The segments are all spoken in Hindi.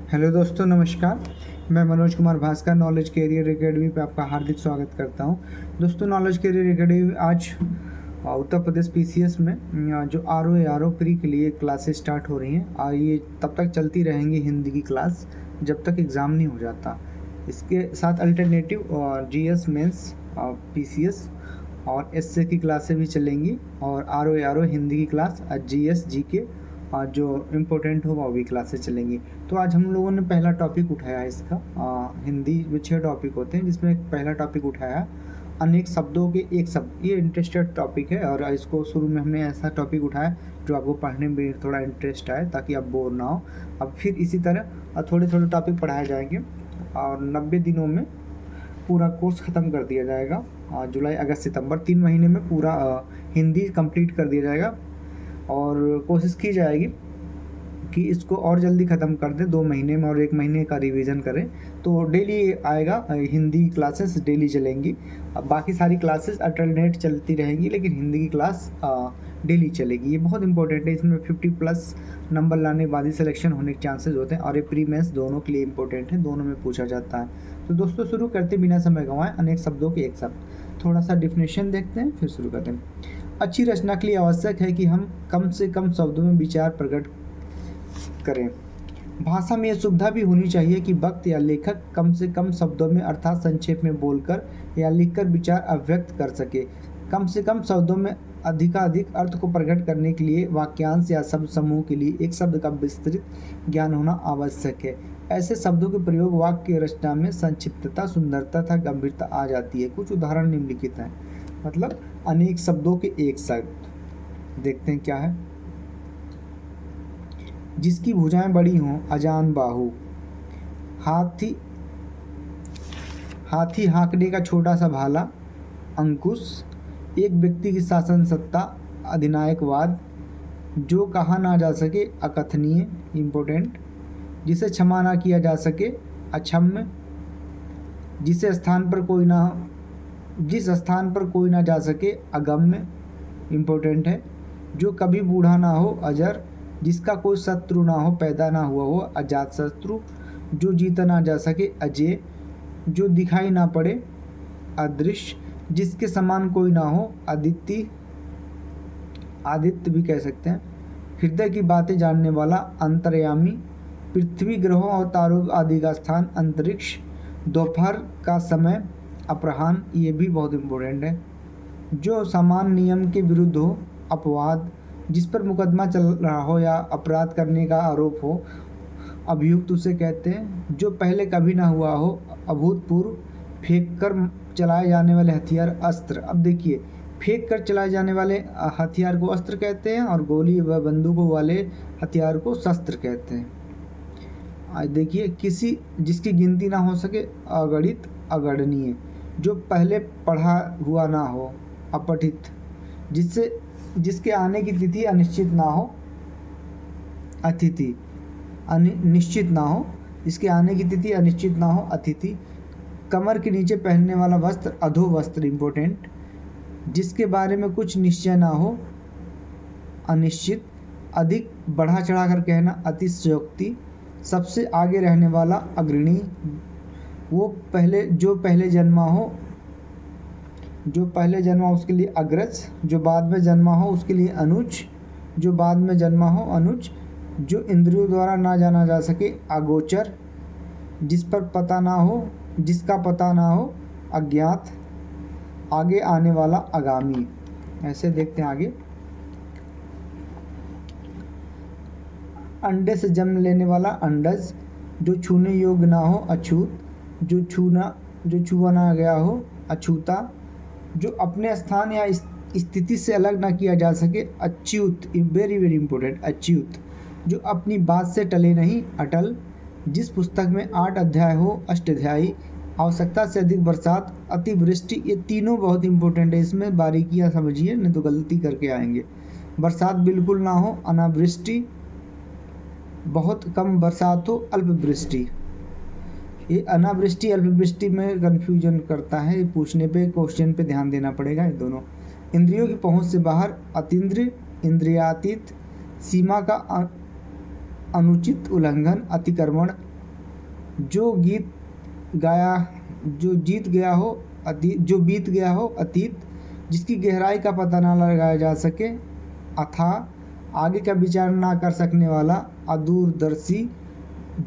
हेलो दोस्तों, नमस्कार। मैं Manoj Kumar Bhaskar knowledge career academy पे आपका हार्दिक स्वागत करता हूं। दोस्तों, नॉलेज कैरियर एकेडमी आज उत्तर प्रदेश पीसीएस में जो आर ओ प्री के लिए क्लासेस स्टार्ट हो रही हैं और ये तब तक चलती रहेंगी हिंदी की क्लास जब तक एग्ज़ाम नहीं हो जाता। इसके साथ अल्टरनेटिव और जीएस मेंस पीसीएस और एसए की क्लासें भी चलेंगी और आर ओ हिंदी की क्लास जीएस जीके और जो इम्पोर्टेंट होगा वो भी क्लासेस चलेंगी। तो आज हम लोगों ने पहला टॉपिक उठाया है इसका। हिंदी में 6 टॉपिक होते हैं जिसमें पहला टॉपिक उठाया अनेक शब्दों के एक शब्द। ये इंटरेस्टेड टॉपिक है और इसको शुरू में हमने ऐसा टॉपिक उठाया जो आपको पढ़ने में थोड़ा इंटरेस्ट आए ताकि आप बोर ना हो। अब फिर इसी तरह थोड़े थोड़े टॉपिक पढ़ाए जाएंगे और 90 दिनों में पूरा कोर्स ख़त्म कर दिया जाएगा। जुलाई, अगस्त, सितंबर 3 महीने में पूरा हिंदी कंप्लीट कर दिया जाएगा और कोशिश की जाएगी कि इसको और जल्दी ख़त्म कर दें, 2 महीने में, और 1 महीने का रिवीजन करें। तो डेली आएगा, हिंदी क्लासेस डेली चलेंगी। अब बाकी सारी क्लासेस अल्टरनेट चलती रहेंगी लेकिन हिंदी की क्लास डेली चलेगी। ये बहुत इंपॉर्टेंट है, इसमें 50+ नंबर लाने के बाद ही सिलेक्शन होने के चांसेस होते हैं और ये प्री मेंस दोनों के लिए इंपॉर्टेंट है, दोनों में पूछा जाता है। तो दोस्तों, शुरू करते बिना समय गंवाए अनेक शब्दों के एक शब्द। थोड़ा सा डिफिनेशन देखते हैं फिर शुरू करते हैं। अच्छी रचना के लिए आवश्यक है कि हम कम से कम शब्दों में विचार प्रकट करें। भाषा में यह सुविधा भी होनी चाहिए कि वक्त या लेखक कम से कम शब्दों में अर्थात संक्षेप में बोलकर या लिखकर विचार अभिव्यक्त कर सके। कम से कम शब्दों में अधिकाधिक अर्थ को प्रकट करने के लिए वाक्यांश या शब्द समूह के लिए एक शब्द का विस्तृत ज्ञान होना आवश्यक है। ऐसे शब्दों के प्रयोग वाक्य की रचना में संक्षिप्तता, सुंदरता तथा गंभीरता आ जाती है। कुछ उदाहरण निम्नलिखित हैं। मतलब अनेक शब्दों के एक शब्द देखते हैं क्या है। जिसकी भुजाएं बड़ी हों, अजान बाहु। हाथी हाथी हाँकने का छोटा सा भाला, अंकुश। एक व्यक्ति की शासन सत्ता, अधिनायकवाद। जो कहा ना जा सके, अकथनीय, इम्पोर्टेंट। जिसे क्षमा ना किया जा सके, अक्षम्य। जिस स्थान पर कोई ना जा सके, अगम्य, इम्पोर्टेंट है। जो कभी बूढ़ा ना हो, अजर। जिसका कोई शत्रु ना हो, पैदा ना हुआ हो, अजात शत्रु। जो जीता ना जा सके, अजेय। जो दिखाई ना पड़े, अदृश्य। जिसके समान कोई ना हो, अदिति, आदित्य भी कह सकते हैं। हृदय की बातें जानने वाला, अंतर्यामी। पृथ्वी, ग्रहों और तारों आदि का स्थान, अंतरिक्ष। दोपहर का समय, अपराह्न, ये भी बहुत इम्पोर्टेंट है। जो सामान्य नियम के विरुद्ध हो, अपवाद। जिस पर मुकदमा चल रहा हो या अपराध करने का आरोप हो, अभियुक्त उसे कहते हैं। जो पहले कभी ना हुआ हो, अभूतपूर्व। फेंक कर चलाए जाने वाले हथियार, अस्त्र। अब देखिए, फेंक कर चलाए जाने वाले हथियार को अस्त्र कहते हैं और गोली व बंदूकों वाले हथियार को शस्त्र कहते हैं। आज देखिए, किसी जिसकी गिनती ना हो सके, अगणित, अगणनीय। जो पहले पढ़ा हुआ ना हो, अपठित। जिसके आने की तिथि अनिश्चित ना हो, अतिथि। निश्चित ना हो, इसके आने की तिथि अनिश्चित ना हो, अतिथि। कमर के नीचे पहनने वाला वस्त्र, अधो वस्त्र, इम्पोर्टेंट। जिसके बारे में कुछ निश्चय ना हो, अनिश्चित। अधिक बढ़ा चढ़ा कर कहना, अतिशयोक्ति। सबसे आगे रहने वाला, अग्रणी। जो पहले जन्मा उसके लिए अग्रज। जो बाद में जन्मा हो उसके लिए अनुज। जो बाद में जन्मा हो, अनुज। जो इंद्रियों द्वारा ना जाना जा सके, अगोचर। जिसका पता ना हो, अज्ञात। आगे आने वाला, आगामी। ऐसे देखते हैं आगे। अंडे से जन्म लेने वाला, अंडज। जो छूने योग्य ना हो, अछूत। जो छुआ ना गया हो, अछूता। जो अपने स्थान या स्थिति से अलग ना किया जा सके, Achyut, very very important, Achyut. जो अपनी बात से टले नहीं, अटल। जिस पुस्तक में 8 अध्याय हो, अष्टाध्यायी। आवश्यकता से अधिक बरसात, अतिवृष्टि। ये तीनों बहुत इंपॉर्टेंट है, इसमें बारीकियाँ समझिए नहीं तो गलती करके आएंगे। बरसात बिल्कुल ना हो, अनावृष्टि। बहुत कम बरसात हो, अल्पवृष्टि। ये अनावृष्टि अल्पवृष्टि में कन्फ्यूजन करता है, पूछने पे क्वेश्चन पे ध्यान देना पड़ेगा। ये दोनों इंद्रियों की पहुंच से बाहर, अतीन्द्रिय, इंद्रियातीत। सीमा का अनुचित उल्लंघन, अतिक्रमण। जो बीत गया हो अतीत, जिसकी गहराई का पता ना लगाया जा सके, अथाह आगे का विचार ना कर सकने वाला, अदूरदर्शी,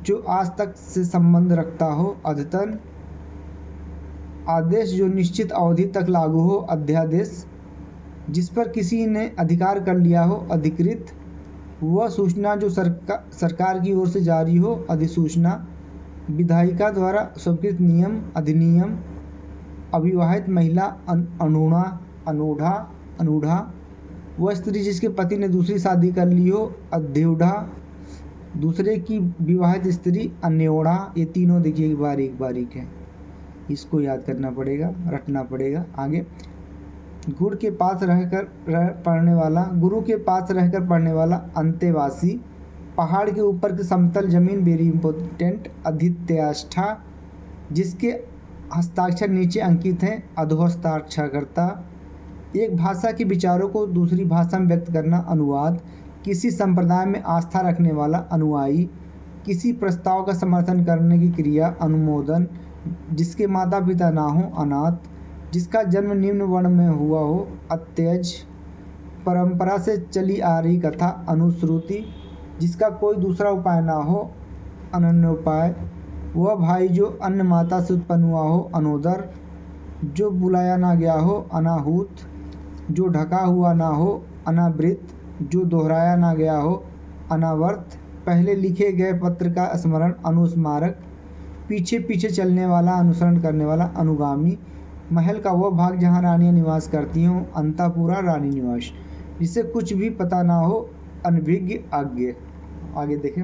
जो आज तक से संबंध रखता हो, अद्यतन, आदेश जो निश्चित अवधि तक लागू हो, अध्यादेश, जिस पर किसी ने अधिकार कर लिया हो, अधिकृत, वह सूचना जो सरकार की ओर से जारी हो, अधिसूचना, विधायिका द्वारा स्वीकृत नियम, अधिनियम, अविवाहित महिला, अनूढ़ा, वह स्त्री जिसके पति ने दूसरी शादी कर ली हो, अध्यूढ़ा, दूसरे की विवाहित स्त्री, अन्योढ़ा। ये तीनों देखिए बारीक है, इसको याद करना पड़ेगा, रटना पड़ेगा। आगे, गुरु के पास रहकर पढ़ने वाला, अंतेवासी, पहाड़ के ऊपर की समतल जमीन, वेरी इंपॉर्टेंट, अधित्याष्ठा, जिसके हस्ताक्षर नीचे अंकित हैं, अधोहस्ताक्षरकर्ता, एक भाषा के विचारों को दूसरी भाषा में व्यक्त करना, अनुवाद, किसी संप्रदाय में आस्था रखने वाला, अनुयायी, किसी प्रस्ताव का समर्थन करने की क्रिया, अनुमोदन, जिसके माता पिता ना हो, अनाथ, जिसका जन्म निम्न वर्ण में हुआ हो, अत्यज, परंपरा से चली आ रही कथा, अनुश्रुति, जिसका कोई दूसरा उपाय ना हो, अनन्योपाय, वह भाई जो अन्य माता से उत्पन्न हुआ हो, अनोदर, जो बुलाया ना गया हो, अनाहूत, जो ढका हुआ ना हो, अनावृत, जो दोहराया ना गया हो, अनावर्त, पहले लिखे गए पत्र का स्मरण, अनुस्मारक, पीछे पीछे चलने वाला, अनुसरण करने वाला, अनुगामी, महल का वह भाग जहाँ रानियाँ निवास करती हों, अंतापुरा, रानी निवास, जिसे कुछ भी पता ना हो, अनभिज्ञ, आज्ञ। आगे देखें,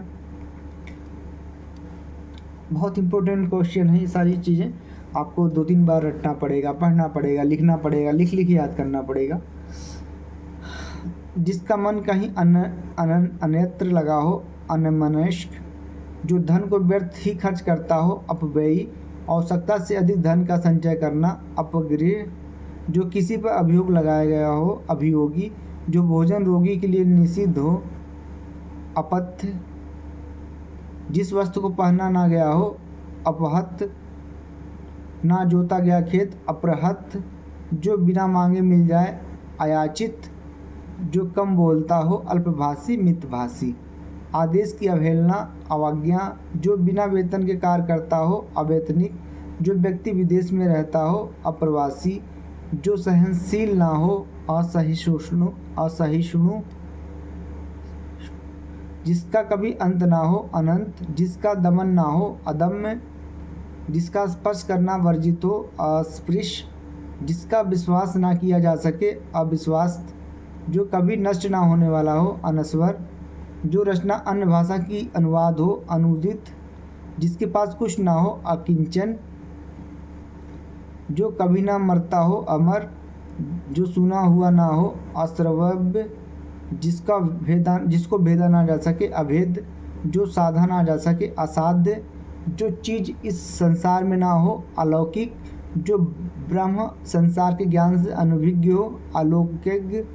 बहुत इंपॉर्टेंट क्वेश्चन है ये सारी चीज़ें, आपको 2-3 बार रटना पड़ेगा, पढ़ना पड़ेगा, लिखना पड़ेगा, लिख याद करना पड़ेगा। जिसका मन कहीं अन्यत्र लगा हो, अन्यमनस्क, जो धन को व्यर्थ ही खर्च करता हो, अपव्ययी, आवश्यकता से अधिक धन का संचय करना, अपगृह, जो किसी पर अभियोग लगाया गया हो, अभियोगी, जो भोजन रोगी के लिए निषिद्ध हो, अपथ्य, जिस वस्तु को पहना ना गया हो, अपहत, ना जोता गया खेत, अपरहत, जो बिना मांगे मिल जाए, अयाचित, जो कम बोलता हो, अल्पभाषी, मितभाषी, आदेश की अवहेलना, अवज्ञा, जो बिना वेतन के कार्य करता हो, अवैतनिक, जो व्यक्ति विदेश में रहता हो, अप्रवासी, जो सहनशील ना हो, असहिष्णु, जिसका कभी अंत ना हो, अनंत, जिसका दमन ना हो, अदम्य, जिसका स्पर्श करना वर्जित हो, अस्पृश्य, जिसका विश्वास ना किया जा सके, अविश्वास, जो कभी नष्ट ना होने वाला हो, अनश्वर, जो रचना अन्य भाषा की अनुवाद हो, अनुदित, जिसके पास कुछ ना हो, अकिंचन, जो कभी ना मरता हो, अमर, जो सुना हुआ ना हो, अश्रव्य, जिसको भेदा ना जा सके, अभेद, जो साधा ना जा सके, असाध्य, जो चीज़ इस संसार में ना हो, अलौकिक, जो ब्रह्म संसार के ज्ञान से अनभिज्ञ हो, अलौकिक,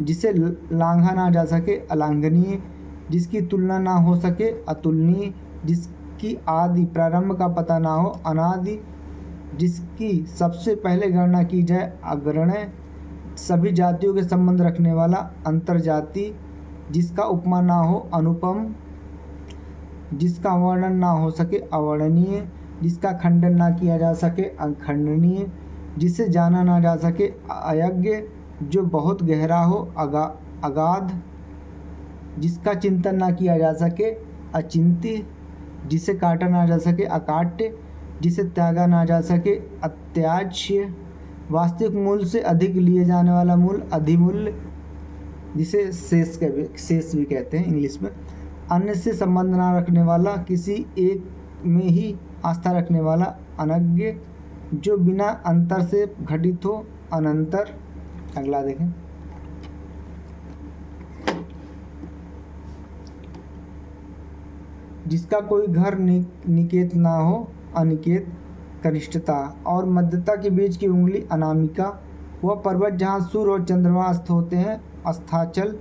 जिसे लांघा ना जा सके, अलांघनीय, जिसकी तुलना ना हो सके, अतुलनीय, जिसकी आदि प्रारंभ का पता ना हो, अनादि, जिसकी सबसे पहले गणना की जाए, अग्रणय, सभी जातियों के संबंध रखने वाला, अंतर्जाति, जिसका उपमा ना हो, अनुपम, जिसका वर्णन ना हो सके, अवर्णनीय, जिसका खंडन ना किया जा सके, अखंडनीय, जिसे जाना ना जा सके, अयज्ञ, जो बहुत गहरा हो, अगाध, जिसका चिंतन ना किया जा सके, अचिंत्य, जिसे काटा ना जा सके, अकाट्य, जिसे त्यागा ना जा सके, अत्याज्य, वास्तविक मूल्य से अधिक लिए जाने वाला मूल्य, अधिमूल्य, जिसे शेष भी कहते हैं इंग्लिश में, अन्य से संबंध ना रखने वाला, किसी एक में ही आस्था रखने वाला, अनज्ञ, जो बिना अंतर से घटित हो, अनंतर। अगला देखें, जिसका कोई घर निकेत ना हो, अनिकेत, कनिष्ठता और मध्यता के बीच की उंगली, अनामिका, वह पर्वत जहाँ सूर्य और चंद्रमा अस्त होते हैं, अस्ताचल,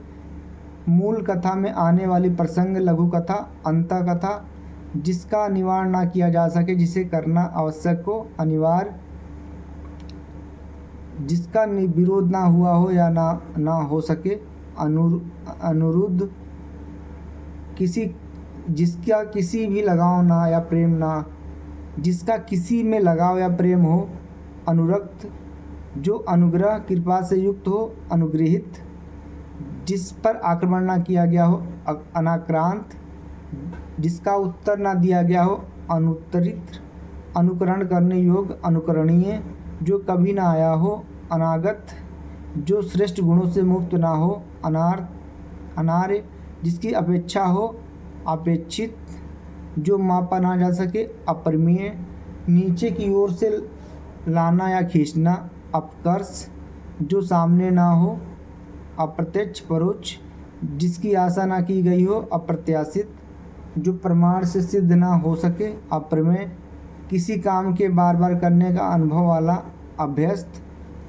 मूल कथा में आने वाली प्रसंग, लघु कथा, अंत कथा, जिसका निवारण ना किया जा सके, जिसे करना आवश्यक हो, अनिवार्य, जिसका विरोध ना हुआ हो या ना हो सके, अनुरुद्ध, जिसका किसी भी लगाव ना या प्रेम ना, जिसका किसी में लगाव या प्रेम हो, अनुरक्त, जो अनुग्रह कृपा से युक्त हो, अनुगृहित, जिस पर आक्रमण ना किया गया हो, अनाक्रांत, जिसका उत्तर ना दिया गया हो, अनुत्तरित, अनुकरण करने योग्य, अनुकरणीय, जो कभी ना आया हो, अनागत, जो श्रेष्ठ गुणों से मुक्त ना हो, अनार्य, जिसकी अपेक्षा हो, अपेक्षित, जो मापा ना जा सके, अपरिमेय, नीचे की ओर से लाना या खींचना, अपकर्ष, जो सामने ना हो, अप्रत्यक्ष, परोक्ष, जिसकी आशा ना की गई हो, अप्रत्याशित, जो प्रमाण से सिद्ध ना हो सके, अप्रमेय, किसी काम के बार बार करने का अनुभव वाला, अभ्यस्त,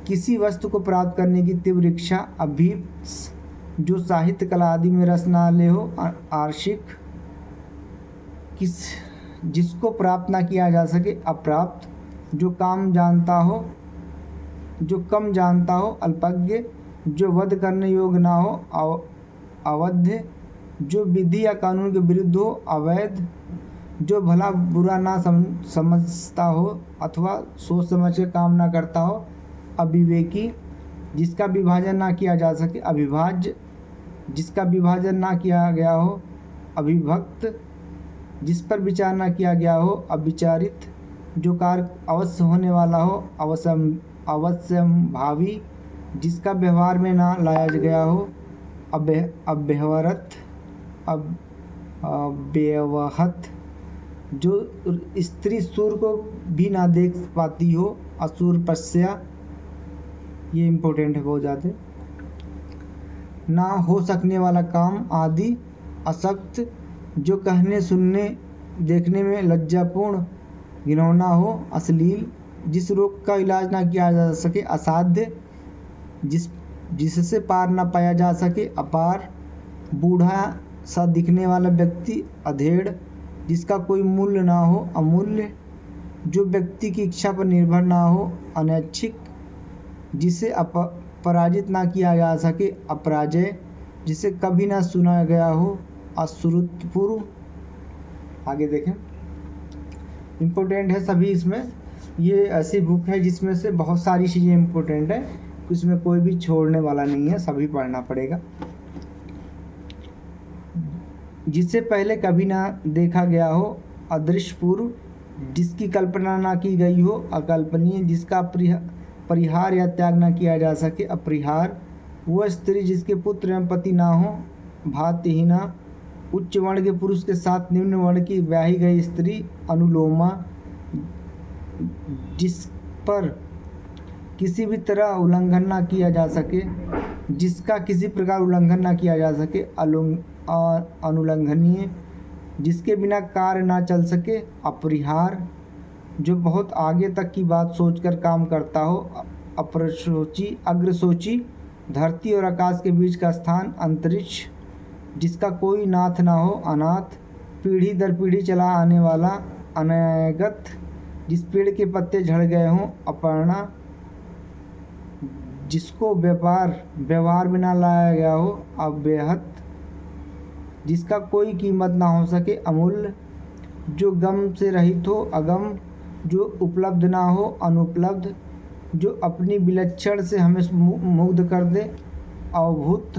किसी वस्तु को प्राप्त करने की तीव्र इच्छा, अभीप्स, जो साहित्य कला आदि में रस ना ले हो, आर्षिक, जिसको प्राप्त ना किया जा सके, अप्राप्त, जो कम जानता हो, अल्पज्ञ, जो वध करने योग्य ना हो, अवध्य, जो विधि या कानून के विरुद्ध हो, अवैध, जो भला बुरा ना समझता हो अथवा सोच समझ के काम ना करता हो, अविवेकी, जिसका विभाजन ना किया जा सके, अविभाज्य, जिसका विभाजन ना किया गया हो, अविभक्त, जिस पर विचार ना किया गया हो, अविचारित, जो कार्य अवश्य होने वाला हो, अवश्यंभावी, जिसका व्यवहार में ना लाया गया हो, अव्यवहृत, अव्यवहत, जो स्त्री सूर को भी ना देख पाती हो, असुर पश्या, ये इम्पोर्टेंट है बहुत ज़्यादा, ना हो सकने वाला काम आदि, असक्त, जो कहने सुनने देखने में लज्जापूर्ण घिनौना हो, अश्लील, जिस रोग का इलाज ना किया जा सके, असाध्य, जिससे पार ना पाया जा सके, अपार, बूढ़ा सा दिखने वाला व्यक्ति, अधेड़, जिसका कोई मूल्य ना हो, अमूल्य, जो व्यक्ति की इच्छा पर निर्भर ना हो, अनैच्छिक, जिसे पराजित ना किया जा सके, अपराजय, जिसे कभी ना सुना गया हो, अश्रुतपूर्व। आगे देखें, इम्पोर्टेंट है सभी इसमें। ये ऐसी बुक है जिसमें से बहुत सारी चीज़ें इम्पोर्टेंट है, इसमें कोई भी छोड़ने वाला नहीं है, सभी पढ़ना पड़ेगा। जिससे पहले कभी ना देखा गया हो, अदृश्य पूर्व, जिसकी कल्पना ना की गई हो, अकल्पनीय, जिसका परिहार या त्याग ना किया जा सके, अपरिहार, वह स्त्री जिसके पुत्र एवं पति ना हो, भात्यहीना, उच्च वर्ण के पुरुष के साथ निम्न वर्ण की ब्याही गई स्त्री, अनुलोमा, जिस पर किसी भी तरह उल्लंघन ना किया जा सके, जिसका किसी प्रकार उल्लंघन ना किया जा सके, अनुल्लंघनीय, जिसके बिना कार्य ना चल सके, अपरिहार, जो बहुत आगे तक की बात सोचकर काम करता हो, अपरसोची, अग्रसोची, धरती और आकाश के बीच का स्थान, अंतरिक्ष, जिसका कोई नाथ ना हो, अनाथ, पीढ़ी दर पीढ़ी चला आने वाला, अनागत, जिस पेड़ के पत्ते झड़ गए हों, अपर्णा, जिसको व्यवहार में ना लाया गया हो, अव्यहत, जिसका कोई कीमत ना हो सके, अमूल्य, जो गम से रहित हो, अगम, जो उपलब्ध ना हो, अनुपलब्ध, जो अपनी विलक्षण से हमें मुग्ध कर दे, अवभूत,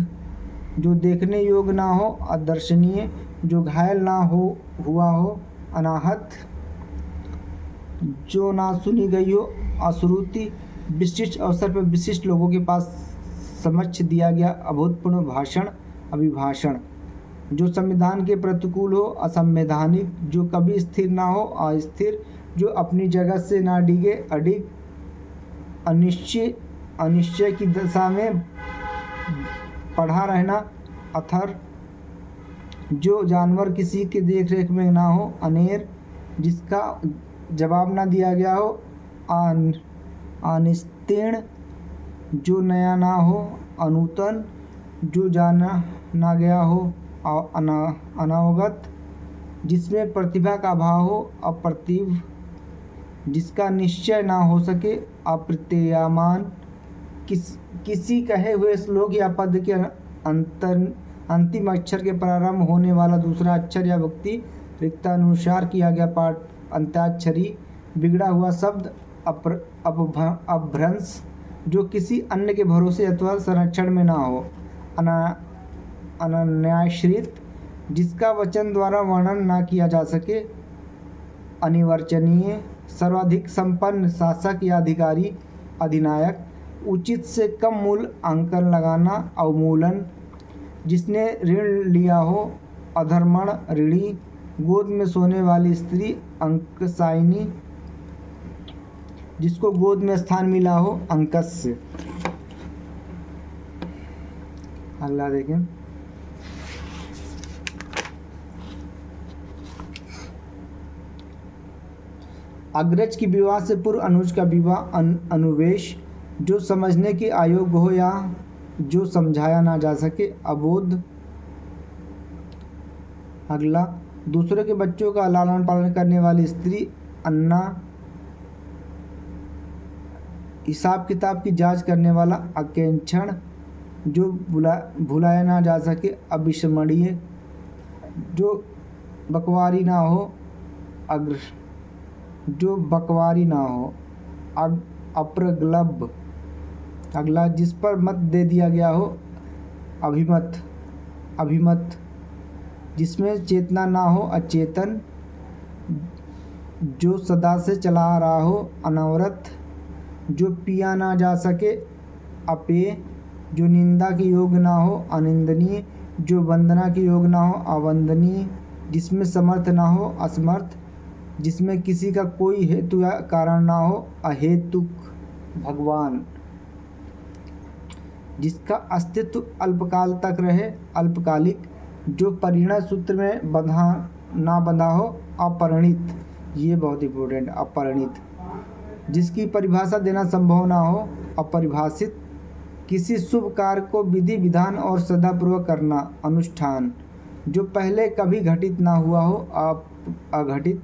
जो देखने योग्य ना हो, अदर्शनीय, जो घायल ना हुआ हो, अनाहत, जो ना सुनी गई हो, अश्रुति, विशिष्ट अवसर पर विशिष्ट लोगों के पास समक्ष दिया गया अभूतपूर्व भाषण, अभिभाषण, जो संविधान के प्रतिकूल हो, असंवैधानिक, जो कभी स्थिर ना हो, अस्थिर, जो अपनी जगह से ना डिगे, अडिग, अनिश्चय की दशा में पढ़ा रहना, अथर, जो जानवर किसी के देख रेख में ना हो, अनेर, जिसका जवाब ना दिया गया हो, अनिस्तीर्ण, जो नया ना हो, अनूतन, जो जाना ना गया हो, अनावगत, जिसमें प्रतिभा का अभाव हो, अप्रतिभ, जिसका निश्चय ना हो सके, अप्रतीयमान, किसी कहे हुए श्लोक या पद के अंतिम अक्षर के प्रारंभ होने वाला दूसरा अक्षर या व्यक्ति रिक्तानुसार किया गया पाठ अंत्याक्षरी, बिगड़ा हुआ शब्द, अपभ्रंश, जो किसी अन्य के भरोसे अथवा संरक्षण में ना हो, अनन्याश्रित, जिसका वचन द्वारा वर्णन ना किया जा सके, अनिर्वचनीय, सर्वाधिक संपन्न, शासक या अधिकारी, अधिनायक, उचित से कम मूल अंकन लगाना, अवमूलन, जिसने ऋण लिया हो, अधर्मण, ऋणी, गोद में सोने वाली स्त्री, अंकसायनी, जिसको गोद में स्थान मिला हो, अंकस्य। अगला देखें, अग्रज की विवाह से पूर्व अनुज का विवाह, अनुवेश, जो समझने के अयोग्य हो या जो समझाया ना जा सके, अबोध। अगला, दूसरे के बच्चों का लालन पालन करने वाली स्त्री, अन्ना, हिसाब किताब की जांच करने वाला, अकेंक्षण, जो भुलाया ना जा सके, अविस्मरणीय, जो बकवारी ना हो, अग्र, जो बकवारी ना हो, अप्रगल्भ। अगला, जिस पर मत दे दिया गया हो, अभिमत, अभिमत, जिसमें चेतना ना हो, अचेतन, जो सदा से चला आ रहा हो, अनवरत, जो पिया ना जा सके, अपेय, जो निंदा के योग्य ना हो, अनिंदनीय, जो वंदना के योग्य ना हो, अवंदनीय, जिसमें समर्थ ना हो, असमर्थ, जिसमें किसी का कोई हेतु या कारण ना हो, अहेतुक, भगवान, जिसका अस्तित्व अल्पकाल तक रहे, अल्पकालिक, जो परिणय सूत्र में ना बंधा हो, अपरिणित, ये बहुत इंपॉर्टेंट, अपरिणित, जिसकी परिभाषा देना संभव ना हो, अपरिभाषित, किसी शुभ कार्य को विधि विधान और श्रद्धापूर्वक करना, अनुष्ठान, जो पहले कभी घटित ना हुआ हो, अघटित,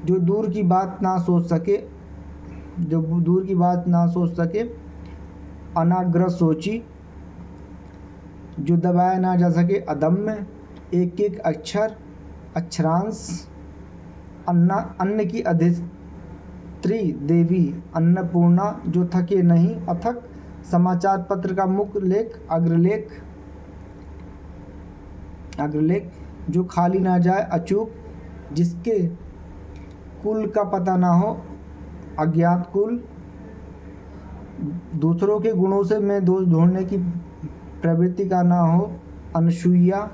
जो दूर की बात ना सोच सके, जो दूर की बात ना सोच सके, अनाग्रह सोची, जो दबाया ना जा सके, अदम्य, एक एक अक्षर, अक्षरांश, अन्न की अधित्री देवी, अन्नपूर्णा, जो थके नहीं, अथक, समाचार पत्र का मुख्य लेख, अग्रलेख, अग्रलेख, जो खाली ना जाए, अचूक, जिसके कुल का पता ना हो, अज्ञात कुल, दूसरों के गुणों से में दोष ढूंढने की प्रवृत्ति का ना हो, अनसूया,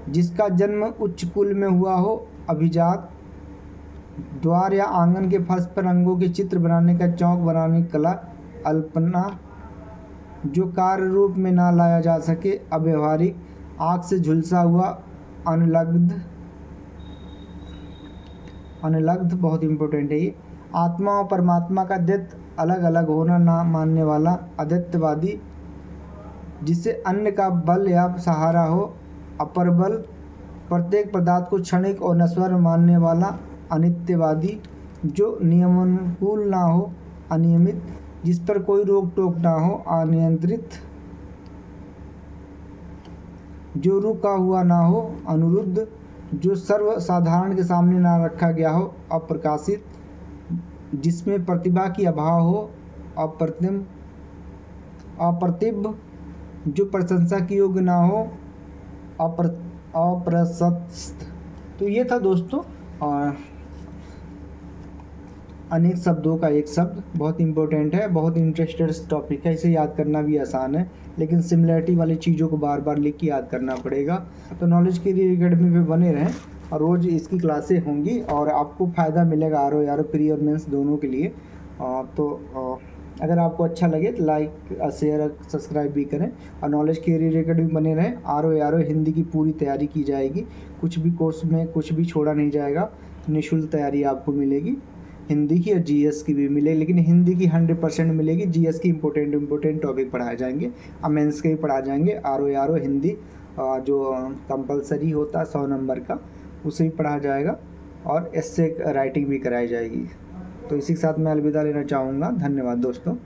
जिसका जन्म उच्च कुल में हुआ हो, अभिजात, द्वार या आंगन के फर्श पर रंगों के चित्र बनाने का चौक बनाने की कला, अल्पना, जो कार्य रूप में ना लाया जा सके, अव्यवहारिक, आँख से झुलसा हुआ, अनलग्ध, अनलग्ध बहुत इंपॉर्टेंट है ये, आत्मा और परमात्मा का द्वैत अलग अलग होना ना मानने वाला, अद्वैतवादी, जिसे अन्य का बल या सहारा हो, अपरबल, प्रत्येक पदार्थ को क्षणिक और नश्वर मानने वाला, अनित्यवादी, जो नियमानुकूल ना हो, अनियमित, जिस पर कोई रोक टोक ना हो, अनियंत्रित, जो रुका हुआ ना हो, अनुरुद्ध, जो सर्वसाधारण के सामने ना रखा गया हो, अप्रकाशित, जिसमें प्रतिभा की अभाव हो, अप्रतिभ, जो प्रशंसा की योग्य ना हो, अप्रशस्त। तो ये था दोस्तों अनेक शब्दों का एक शब्द, बहुत इंपॉर्टेंट है, बहुत इंटरेस्टेड टॉपिक है, इसे याद करना भी आसान है, लेकिन सिमिलरिटी वाली चीज़ों को बार बार लिख के याद करना पड़ेगा। तो नॉलेज कैरियर एकेडमी पे बने रहें और रोज़ इसकी क्लासें होंगी और आपको फ़ायदा मिलेगा आर प्री और मेंस दोनों के लिए। अगर आपको अच्छा लगे तो लाइक शेयर सब्सक्राइब भी करें और नॉलेज कैरियर एकेडमी बने रहें। आर हिंदी की पूरी तैयारी की जाएगी, कुछ भी कोर्स में कुछ भी छोड़ा नहीं जाएगा, निःशुल्क तैयारी आपको मिलेगी। हिंदी की और जीएस की भी मिले, लेकिन हिंदी की 100% मिलेगी, जीएस की इम्पोर्टेंट टॉपिक पढ़ाए जाएंगे, मेंस के भी पढ़ाए जाएंगे। आर हिंदी जो कंपलसरी होता है 100 नंबर का, उसे भी पढ़ा जाएगा और एस्से राइटिंग भी कराई जाएगी। तो इसी के साथ मैं अलविदा लेना चाहूँगा। धन्यवाद दोस्तों।